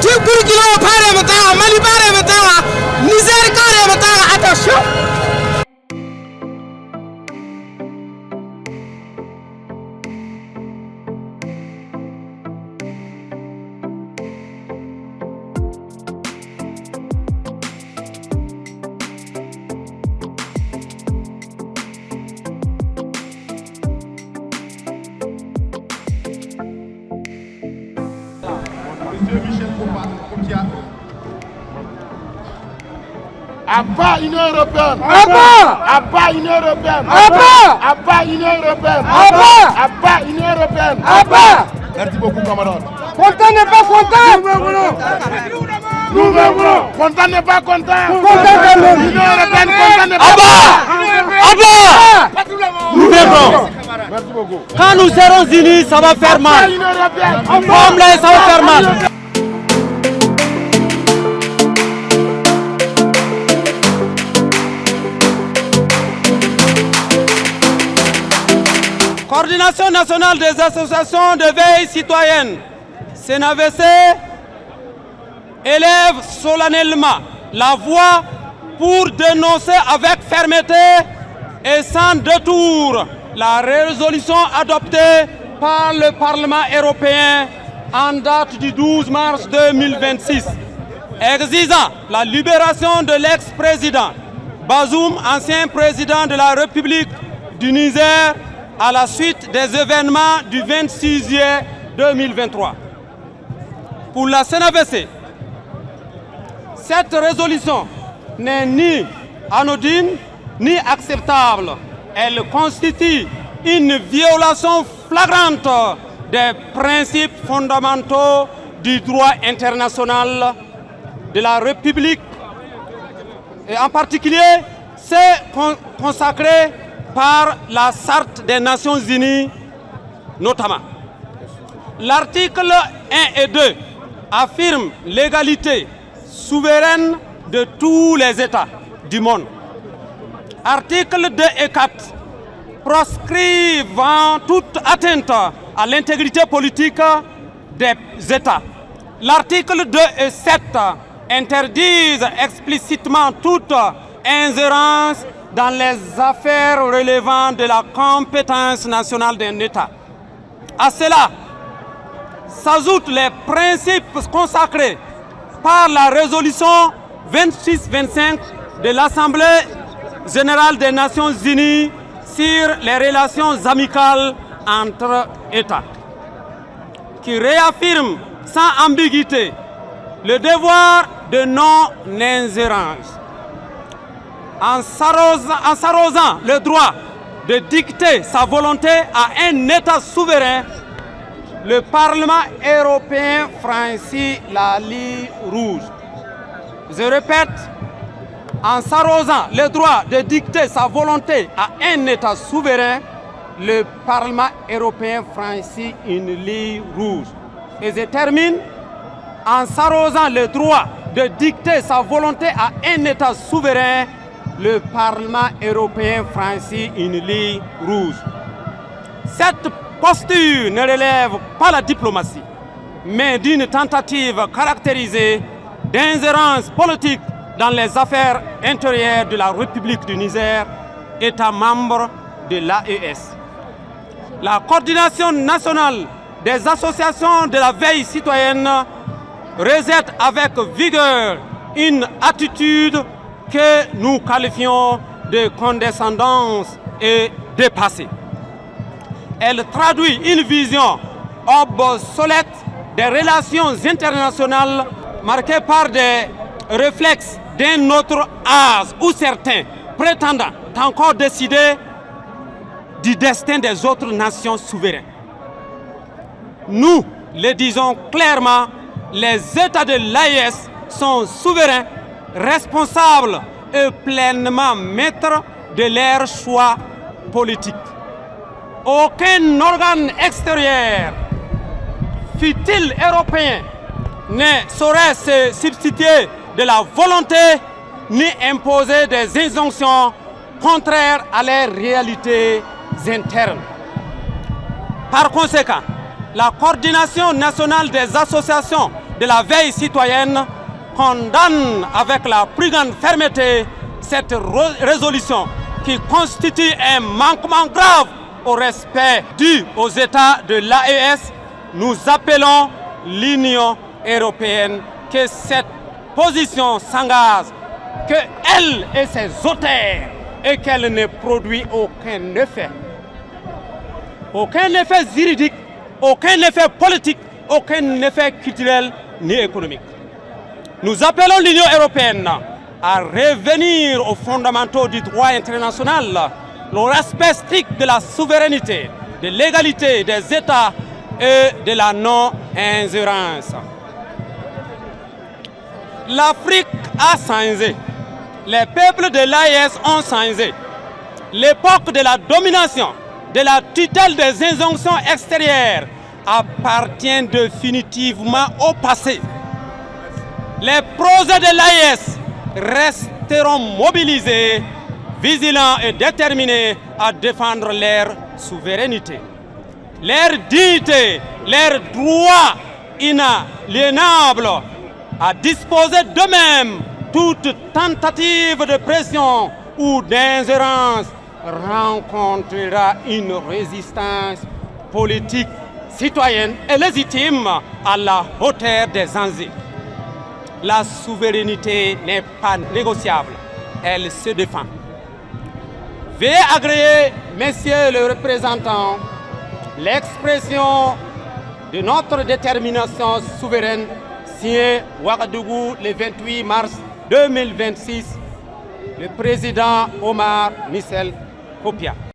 du Burkina Faso, Mali Faso, Niger Faso, attention. Abba Union Européenne. Abba Union Européenne. Abba Union Européenne. Abba Union Européenne. Merci beaucoup, camarades. Content n'est pas content. Nous voulons. Content n'est pas content. Union Européenne, content n'est pas Abba nous viendrons. Merci beaucoup. Quand nous serons unis, ça va faire mal. Comme là, ça va faire mal. Coordination nationale des associations de veille citoyenne, CNAVC, élève solennellement la voix pour dénoncer avec fermeté et sans détour la résolution adoptée par le Parlement européen en date du 12 mars 2026, exigeant la libération de l'ex-président Bazoum, ancien président de la République du Niger, à la suite des événements du 26 juillet 2023. Pour la CNAVC, cette résolution n'est ni anodine ni acceptable. Elle constitue une violation flagrante des principes fondamentaux du droit international de la République, et en particulier c'est consacré par la Charte des Nations Unies notamment. L'article 1 et 2 affirme l'égalité souveraine de tous les États du monde. Articles 2 et 4 proscrivant toute atteinte à l'intégrité politique des États. L'article 2 et 7 interdisent explicitement toute ingérence dans les affaires relevant de la compétence nationale d'un État. À cela s'ajoutent les principes consacrés par la résolution 2625 de l'Assemblée générale des Nations Unies sur les relations amicales entre États, qui réaffirme sans ambiguïté le devoir de non-ingérence. En s'arrosant le droit de dicter sa volonté à un État souverain, le Parlement européen franchit la ligne rouge. Je répète, en s'arrosant le droit de dicter sa volonté à un État souverain, le Parlement européen franchit une ligne rouge. Et je termine, en s'arrosant le droit de dicter sa volonté à un État souverain, le Parlement européen franchit une ligne rouge. Cette posture ne relève pas la diplomatie, mais d'une tentative caractérisée d'ingérence politique dans les affaires intérieures de la République du Niger, État membre de l'AES. La coordination nationale des associations de la veille citoyenne rejette avec vigueur une attitude que nous qualifions de condescendance et dépassée. Elle traduit une vision obsolète des relations internationales marquée par des réflexes d'un autre âge où certains prétendant encore décider du destin des autres nations souveraines. Nous le disons clairement, les États de l'AES sont souverains, responsables et pleinement maîtres de leurs choix politiques. Aucun organe extérieur, fût-il européen, ne saurait se substituer de la volonté ni imposer des injonctions contraires à leurs réalités internes. Par conséquent, la coordination nationale des associations de la veille citoyenne condamne avec la plus grande fermeté cette résolution qui constitue un manquement grave au respect dû aux États de l'AES. Nous appelons l'Union européenne que cette position s'engage, qu'elle et ses auteurs, et qu'elle ne produit aucun effet. Aucun effet juridique, aucun effet politique, aucun effet culturel ni économique. Nous appelons l'Union européenne à revenir aux fondamentaux du droit international, le respect strict de la souveraineté, de l'égalité des États et de la non-ingérence. L'Afrique a changé, les peuples de l'AES ont changé. L'époque de la domination, de la tutelle des injonctions extérieures appartient définitivement au passé. Les projets de l'AES resteront mobilisés, vigilants et déterminés à défendre leur souveraineté, leur dignité, leurs droits inaliénables, à disposer d'eux-mêmes. Toute tentative de pression ou d'ingérence rencontrera une résistance politique, citoyenne et légitime à la hauteur des enjeux. La souveraineté n'est pas négociable, elle se défend. Veuillez agréer, messieurs les représentants, l'expression de notre détermination souveraine signé Ouagadougou le 28 mars 2026, le président Omar Michel Kopia.